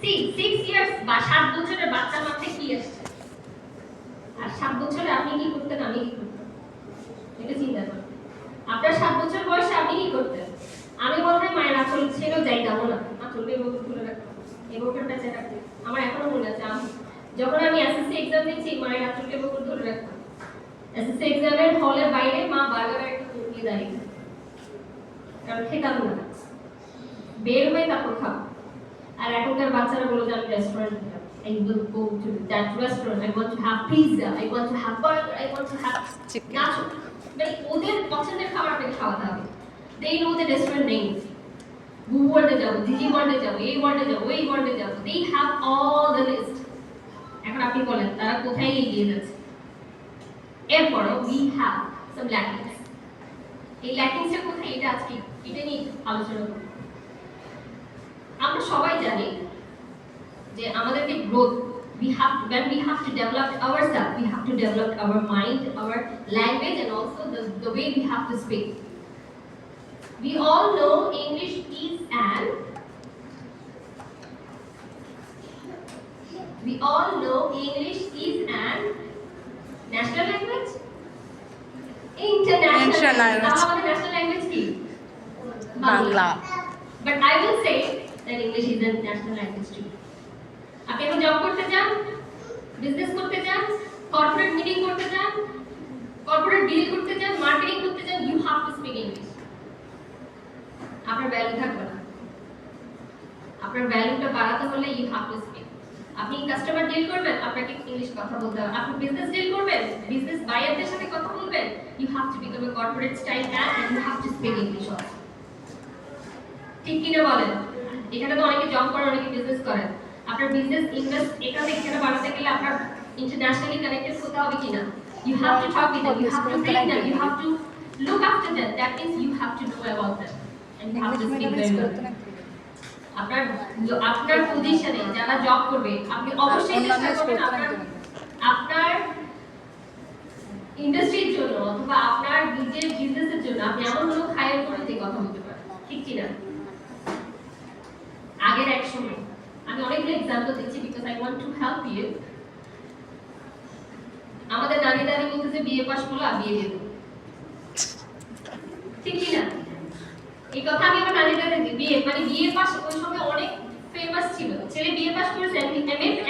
6 years বা 7 বছরের বাচ্চার মাথায় কি আসছে, আর 7 বছরে আপনি কি করতেন, আমি কি করতাম, এটা চিন্তা করুন। আপনার 7 বছর বয়সে আপনি কি করতেন? আমি বলতে মায়ের আঁচল ছেড়েও যাইতাম না, আঁচল এভাবে তুলে রাখতাম, এভাবে পেঁচে রাখতাম। আমার এখনো মনে আছে, যখন আমি এসএসসি এক্সাম দিচ্ছি মায়ের আঁচলকে এভাবে ধরে রাখতাম। এসএসসি এক্সামের হলের বাইরে মা বারবার একটা নিয়ে দাঁড়িয়ে, কারণ খেতাম না, বের হয়ে তারপর খাবো। আর এখনকার বাচ্চারা বলে যে আমি restaurant, I will go to that restaurant, I want to have pizza, I want to have burger, I want to have nacho. মানে ওদের পছন্দের খাবারটা খাওয়াতে হবে। They know the restaurant names. Who ওয়ার্ল্ডে যাবো, জিজি ওয়ার্ল্ডে যাবো, এই ওয়ার্ল্ডে যাবো, এই ওয়ার্ল্ডে যাবো, they have all the list. এখন আপনি বলেন তারা কোথায় এগিয়ে যাচ্ছে? এরপরও we have some lackings. এই ল্যাকিংসটা কোথায়, এটা আজকে এটা নিয়ে আলোচনা করব। আমরা সবাই জানি যে আমাদেরকে growth, when we have to develop ourselves, we have to develop our mind, our language, and also the way we have to speak. We all know English is an national language, international language. Our national language is Bangla. But I will say that English is a national language too. আপনি এখন job করতে যান, business করতে যান, corporate meeting করতে যান, corporate deal করতে যান, মার্কেটিং করতে যান, you have to speak English. আপনার ভ্যালু থাকবে না। আপনার ভ্যালুটা বাড়াতে হলে ইউ হ্যাভ টু স্পিক। আপনি কাস্টমার ডিল করবেন, আপনাকে ইংলিশ কথা বলতে হবে। আপনি বিজনেস ডিল করবেন, বিজনেস বায়ারদের সাথে কথা বলবেন, you have to become a corporate style and you have to speak English also. ঠিক কিনা বলেন? এখানে তো অনেকে জব করে, অনেকে বিজনেস করে। আপনার বিজনেস ইনভেস্ট এখান থেকে এখানে বাড়াতে গেলে আপনার ইন্টারন্যাশনালি কানেক্টেড হতে হবে কিনা? You have to talk with them, you have to break them, you have to look after them, that means you have to know about them and you have to speak them. আপনার পজিশনে যারা job করবে, আপনি অবশ্যই চেষ্টা করবেন আপনার ইন্ডাস্ট্রির জন্য অথবা আপনার নিজের বিজনেসের জন্য আপনি এমন কোনো হায়ার করে যে কথা বলতে পারেন, ঠিক কিনা? আগের এক সময় আমি অনেকগুলো এক্সাম্পল দিচ্ছি because I want to help you. আমাদের নানি দাদি বলতে যে বিএ পাস করলো বিয়ে দিয়ে দেবো, ঠিক কি না? এই কথা আমি আমার নানি দাদি বিয়ে পাস ওই সময় অনেক ফেমাস ছিল। ছেলে বিএ পাস করেছে,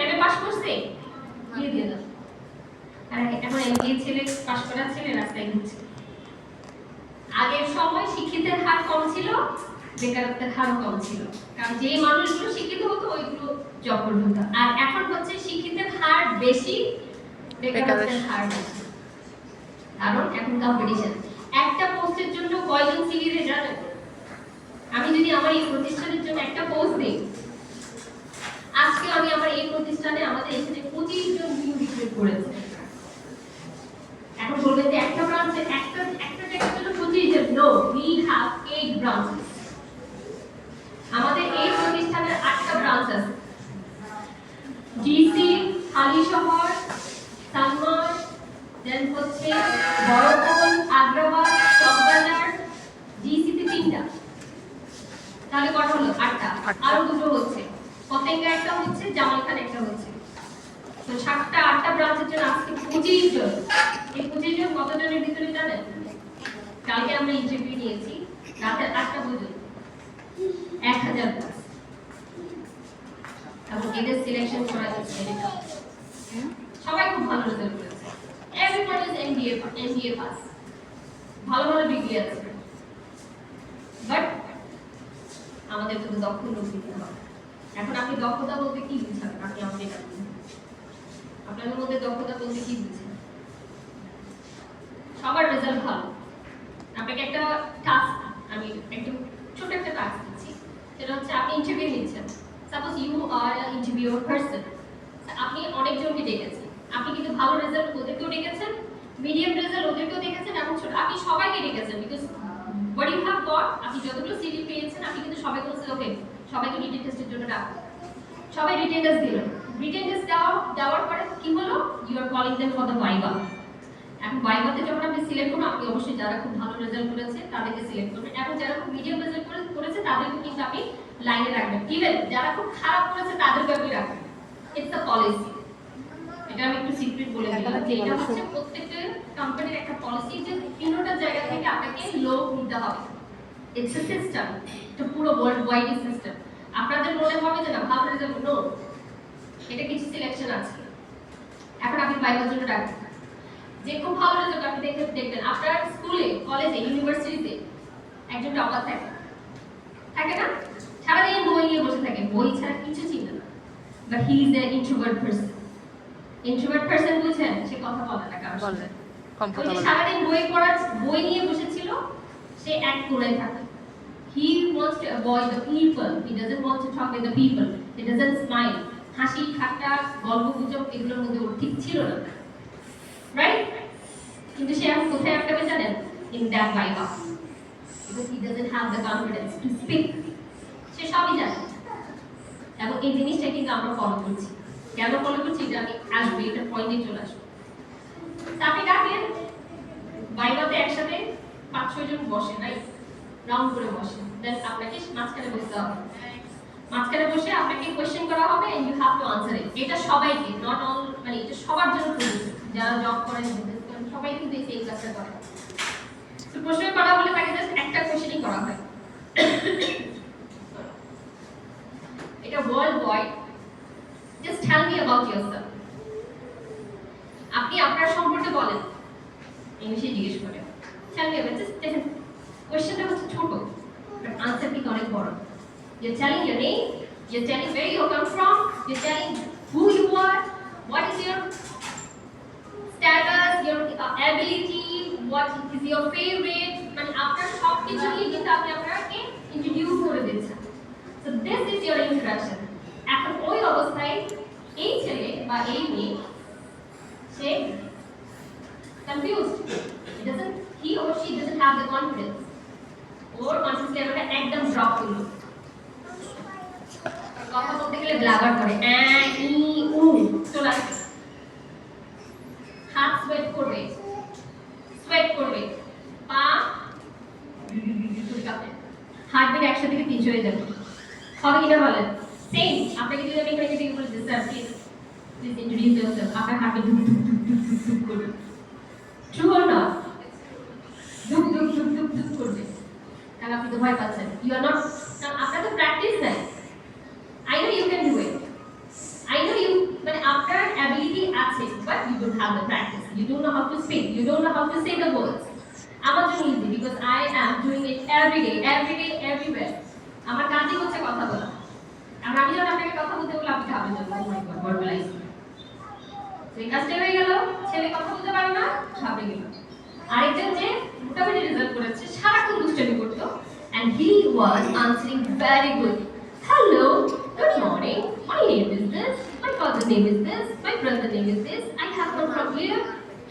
এমএ পাস করছে, বিয়ে দিয়ে দাও। আর এখন এমবিএ ছেলে পাস করা ছেলে রাস্তায় ঘুরছে। আগের সময় শিক্ষিতের হার কম ছিল, বেকারত্বের হারও কম ছিল, কারণ যে মানুষগুলো শিক্ষিত হতো ওইগুলো জব করতো। আর এখন হচ্ছে শিক্ষিতের হার বেশি, বেকারত্বের হার বেশি, কারণ এখন কম্পিটিশন। একটা পোস্টের জন্য কয়জন সিভি দেয় জানেন? আমি যদি আমার এই প্রতিষ্ঠানের জন্য একটা পোস্ট দিই, আজকে আমি আমার এই প্রতিষ্ঠানে আমাদের এখানে 25 জন নিউ রিক্রুট করেছে। এখন বলবেন যে একটা ব্রাঞ্চে একটা জায়গার জন্য 25 জন, নো, উই হ্যাভ 8 ব্রাঞ্চেস। আমাদের এই প্রতিষ্ঠানের 8টা ব্রাঞ্চ আছে। জিসি, হালিশহর, সালমান, দেন হচ্ছে বড়পুল, আগ্রাবাদ, চকবাজার, জিসিতে 3টা। তাহলে কত হলো? 8টা। আরো দুটো হচ্ছে, পতেঙ্গা একটা হচ্ছে, জামালখান একটা হচ্ছে। তো 7টা 8টা ব্রাঞ্চের জন্য আজকে 25 জন। এই 25 জন কতজনের ভিতরে জানেন? কালকে আমরা ইন্টারভিউ নিয়েছি রাতে 8টা পর্যন্ত, 1000 প্লাস। এবং এদের সিলেকশন করা হচ্ছে, সবাই খুব ভালো রেজাল্ট করেছে। এভরিবডি ইজ এমবিএ পাস, ভালো ভালো ডিগ্রি আছে। বাট আমাদের তো দক্ষ লোক দিতে হবে। এখন আপনি দক্ষতা বলতে কি বুঝেন? আপনি আমাকে আপনাদের মধ্যে দক্ষতা বলতে কি বুঝেন? সবার রেজাল্ট ভালো। আপনাকে একটা টাস্ক, আমি একটু ছোট একটা টাস্ক দিচ্ছি, সেটা হচ্ছে আপনি ইন্টারভিউ নিচ্ছেন। Suppose you are a interviewer person, আপনি অনেকজনকে ডেকেছেন, আপনি কিন্তু ভালো রেজাল্ট ওদেরকেও ডেকেছেন, মিডিয়াম রেজাল্ট ওদেরকেও ডেকেছেন, এবং ছোট আপনি সবাইকে ডেকেছেন। Because what you have got, আপনি যতগুলো সিভি পেয়েছেন আপনি কিন্তু সবাইকে বলছেন ওকে সবাইকে রিটেন টেস্টের জন্য ডাকুন। সবাই রিটেন টেস্ট দিলেন, রিটেন টেস্ট দেওয়ার পরে কি হলো? You are calling them for the viva. এখন ভাইভাতে যখন আপনি সিলেক্ট করুন, আপনি অবশ্যই যারা খুব ভালো রেজাল্ট করেছে তাদেরকে সিলেক্ট করবেন, এবং যারা খুব মিডিয়াম রেজাল্ট করেছে তাদেরকে কিন্তু আপনি লাইনে রাখবেন। ইভেন যারা খুব খারাপ করেছে তাদেরকে ইটস আ পলিসি। এটা আমি একটু সিক্রেট বলে দিলাম যে এটা হচ্ছে প্রত্যেকটা কোম্পানির একটা পলিসি যে তিনটা জায়গা থেকে আপনাকে লোক নিতে হবে। ইটস আ সিস্টেম, এটা পুরো ওয়ার্ল্ড ওয়াইড সিস্টেম। আপনাদের মনে হবে যে না ভালো রেজাল্ট, নো, এটা কিছু সিলেকশন আছে। এখন আপনি ভাইবার জন্য ডাকবেন, যে খুব ভালো রেজাল্ট আপনি দেখবেন আপনার স্কুলে, কলেজে, ইউনিভার্সিটিতে একজন টপার থাকে, থাকে না? সারাদিন বই নিয়ে বসে থাকে, বই ছাড়া কিছু চিন্তা না। But he is an introvert person. Introvert person বুঝছেন, সে কথা বলে না কারোর সাথে। সারাদিন বই নিয়ে বসেছিল, সে এক কোণায় থাকে। He wants to avoid the people. He doesn't want to talk with the people. He doesn't smile. হাসি ঠাট্টা গল্প গুজব এগুলোর মধ্যে ওর ঠিক ছিল না, রাইট? কিন্তু সে এখন কোথায় আটকাবে জানেন? In that vibe, because he doesn't have the confidence to speak. সে সবই জানে, এবং এই জিনিসটা কিন্তু আমরা ফলো করছি। কেন ফলো করছি এটা আমি আসবো, এটা পয়েন্টে চলে আসবো। আপনি ডাকলেন ভাইভাতে একসাথে 5-6 জন বসে, রাইট? রাউন্ড করে বসে, দেন আপনাকে মাঝখানে বসতে হবে। মাঝখানে বসে আপনাকে কোশ্চেন করা হবে and you have to answer it. এটা সবাইকে, নট অল, মানে এটা সবার জন্য প্রযোজ্য, যারা জব করেন, বিজনেস করেন, সবাই কিন্তু এই সেম কাজটা করে। তো প্রশ্ন করা হলে তাকে জাস্ট একটা কোশ্চেনই করা হয়। এটা world wide. Just tell me about yourself. আপনি আপনার সম্পর্কে বলেন, ইংলিশে জিজ্ঞেস করে টেল মি অ্যাবাউট, জাস্ট দেখেন কোশ্চেনটা হচ্ছে ছোট বাট আনসার কিন্তু অনেক বড়। You're telling your name, you're telling where you come from, you're telling who you are, what is your status, your ability, what is your favorite, মানে আপনার সব কিছু নিয়ে কিন্তু আপনি আপনাকে ইন্ট্রোডিউস করে দিচ্ছেন। So this is your introduction. এখন ওই অবস্থায় এই ছেলে বা এই মেয়ে সে confused, he or she doesn't have the confidence, or confidence লেভেলটা একদম ড্রপ হলো। কথা বলতে গেলে ব্লাবার করে, ই উ চলে আসবে, হাত সোয়েট করবে, পা হার্টবিট একসাথে থেকে 3 হয়ে যাবে। হবে কিনা বলেন? সেম আপনাকে যদি আমি এখানে যদি বলি স্যার প্লিজ ইন্ট্রোডিউস ইয়োরসেলফ, আপনার হার্টবিট ধুক ধুক ধুক ধুক ধুক ধুক করবে। True or not? ধুক ধুক ধুক ধুক ধুক করবে, কারণ আপনি তো ভয় পাচ্ছেন। ইউ আর নট, আপনার তো প্র্যাকটিস নাই। I know you can do it. I know you, but after ability আছে, but you don't have the practice. You don't know how to speak. You don't know how to say the words. আমার জন্য easy because I am doing it every day, everywhere. আমার কাজই হচ্ছে কথা বলা। আর আমি যখন আপনাকে কথা বলতে বলি আপনি ভাবেন যে oh my god, what will I say? সেই কাজটা হয়ে গেল, ছেলে কথা বলতে পারে না, ভাবে গেল। আরেকজন যে মোটামুটি রেজাল্ট করেছে, সারাক্ষণ দুষ্টামি করতো, and he was answering very good. Hello, good morning. My name is this. My father's name is this. My brother's name is this. I have come from here.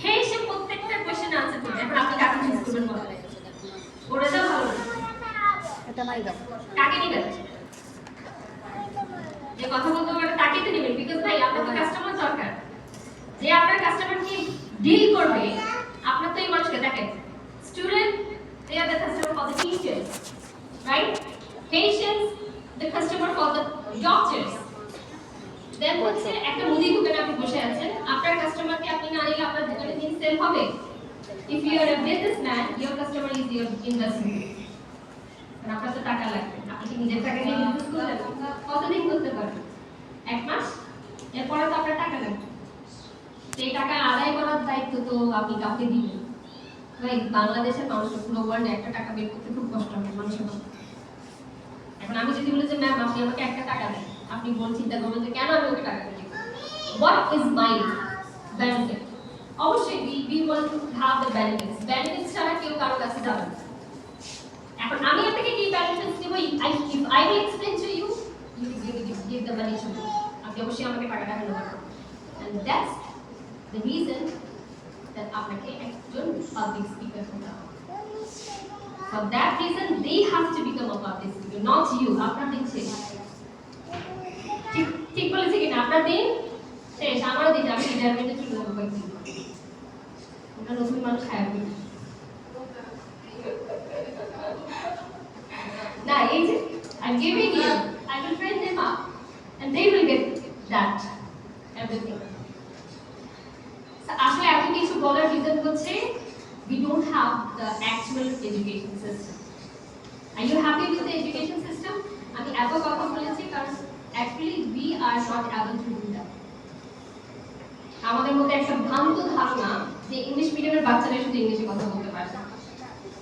Hey, সে প্রত্যেকটা কোশ্চেন আনসার করবে। এখন আপনি কাকে choose করবেন বলেন? ওরা যা ভালো। এটা নাই দাও। কাকে নেবেন? যে কথা বলতে পারে তাকে তো নেবেন, বিকজ ভাই আপনার তো কাস্টমার দরকার। যে আপনার কাস্টমারকে ডিল করবে, আপনার তো এই মানুষকে দেখেন। Student, they are the customer for the teachers, right? Patients, the customer for the doctors. Then হচ্ছে একটা মুদি দোকানে আপনি বসে আছেন, আপনার কাস্টমারকে আপনি না নিলে আপনার দোকানে দিন সেল হবে? If you are a businessman, your customer is your investment. আর আপনার তো টাকা লাগবে, আপনি কি নিজের টাকা দিয়ে বিজনেস করবেন? কতদিন করতে পারবেন? 1 মাস? এরপরে তো আপনার টাকা লাগবে। সেই টাকা আদায় করার দায়িত্ব তো আপনি কাউকে দিবেন। ভাই বাংলাদেশের মানুষের পুরো ওয়ার্ল্ডে একটা টাকা বের করতে খুব কষ্ট হয় মানুষের। এখন আমি যদি বলি যে ম্যাম আপনি আমাকে 1 টাকা দেন, আপনি বল চিন্তা করবেন যে কেন আমি ওকে টাকা দেব? What is my benefit? অবশ্যই we want to have the benefits ছাড়া কেউ কারো কাছে যাবে না। এখন আমি আপনাকে কি benefits Dev? If I will explain to you, you will give the money to me. আপনি অবশ্যই আমাকে টাকাটা দেবেন। And that's the reason that আপনাকে একজন পাবলিক স্পিকার হতে হবে। For that reason, they have to become a public speaker, not you. আপনার দিন শেষ। ঠিক বলেছি কিনা? আপনার দিন শেষ, আমারও দিন, আমি রিটায়ারমেন্টে চলে যাবো কয়েকদিন। ওটা নতুন মানুষ হায়ার করি না, এই যে I'm giving you, I will train them up and they will get that everything. আসলে এত কিছু বলার রিজন হচ্ছে we don't have the actual education system. Are you happy with the education system? আমি এত কথা বলেছি কারণ actually we are not able to do that. আমাদের মধ্যে একটা ভ্রান্ত ধারণা যে ইংলিশ মিডিয়ামের বাচ্চারা শুধু ইংলিশে কথা বলতে পারে,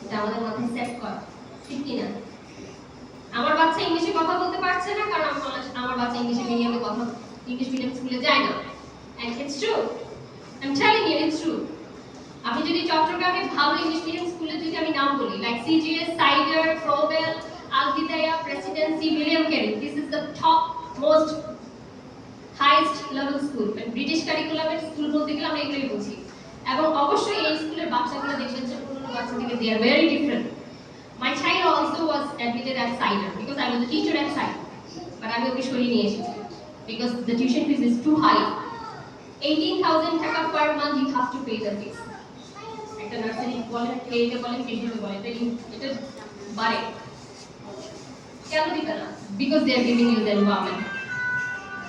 এটা আমাদের মাথায় সেট করা ঠিক কিনা? আমার বাচ্চা ইংলিশে কথা বলতে পারছে না কারণ আমার বাচ্চা ইংলিশ মিডিয়াম স্কুলে যায় না, and it's true. I'm telling you it's true. আপনি যদি চট্টগ্রামে ভালো ইংলিশ মিডিয়াম স্কুলে যদি আমি নাম বলি like CGS, Sider, Crowell, Al Hidayah, Presidency, William Carey, this is the top most highest level school, and British curriculum এর স্কুল বলতে গেলে আমরা এগুলোই বুঝি। এবং অবশ্যই এই স্কুলের বাচ্চাগুলো দেখবেন যে অন্য বাচ্চা থেকে they are very different. My child also was admitted at Sider because I was a teacher at Sider, but আমি ওকে সরিয়ে নিয়ে এসেছি because the tuition fees is too high. 18,000 টাকা per month you have to pay the fees. একটা nursery বলেন, কেইতে বলেন, কেইতে বলেন, এটা বাড়ে কেন দিবে না? Because they are giving you the environment,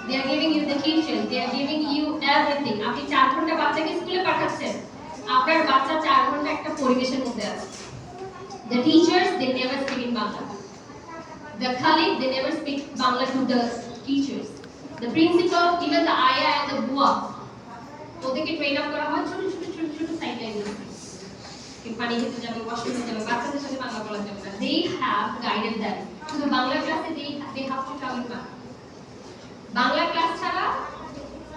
they are giving you the teachers, they are giving you everything. আপনি 4 ঘন্টা বাচ্চাকে স্কুলে পাঠাচ্ছেন, আপনার বাচ্চা 4 ঘন্টা একটা পরিবেশের মধ্যে আছে। The teachers, they never speak in Bangla. The colleague, they never speak Bangla to the teachers. The principal, even the ayah and the bua, ওদেরকে ট্রেন আপ করা হয় ছোট ছোট ছোট ছোট সাইডলাইন কি পানি খেতে যাবে, ওয়াশরুমে যাবে, বাচ্চাদের সাথে বাংলা বলা যাবে না। They have guided them. শুধু বাংলা ক্লাসে they have to travel back. Bangla class ছাড়া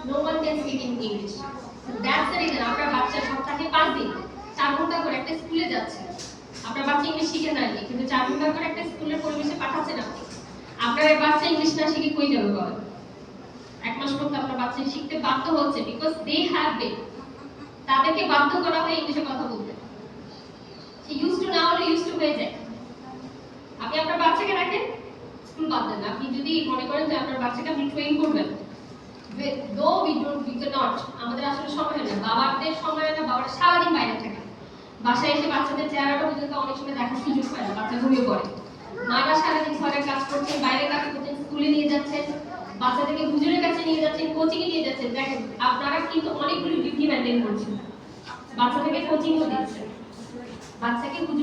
no one can speak in English. So that's the reason আপনার বাচ্চা সপ্তাহে 5 দিন 4 ঘন্টা করে একটা স্কুলে যাচ্ছে। আপনার বাচ্চা ইংলিশ শিখে না কিন্তু 4 ঘন্টা করে একটা স্কুলের পরিবেশে পাঠাচ্ছেন আপনি। আপনার বাচ্চা ইংলিশ না শিখে কই যাবে বলেন? এক মাস পর আপনার বাচ্চা শিখতে বাধ্য হচ্ছে because they have been, তাদেরকে বাধ্য করা হয় ইংলিশে কথা বলতে। He used to now used to হয়ে যায়। আপনি আপনার বাচ্চাকে রাখেন স্কুল বাদ দেন, আপনি যদি মনে করেন যে আপনার বাচ্চাকে আপনি ট্রেন করবেন, though we cannot, আমাদের আসলে সময় হয় না, বাবাদের সময় হয় না, বাবারা সারাদিন বাইরে থাকে, বাসায় এসে বাচ্চাদের চেহারাটা পর্যন্ত অনেক সময় দেখার সুযোগ পায় না, বাচ্চা ঘুমিয়ে পড়ে। মারা সারাদিন ঘরে কাজ করছেন, বাইরে কাজ করছেন, স্কুলে নিয়ে যাচ্ছেন, বাচ্চাদেরকে হুজুরের কাছে নিয়ে যাচ্ছেন, কোচিং এ নিয়ে যাচ্ছেন। দেখেন আপনারা কিন্তু অনেকগুলো ডিউটি মেইনটেইন করছেন, বাচ্চাদেরকে কোচিংও দিচ্ছেন, বাচ্চাকে হুজুর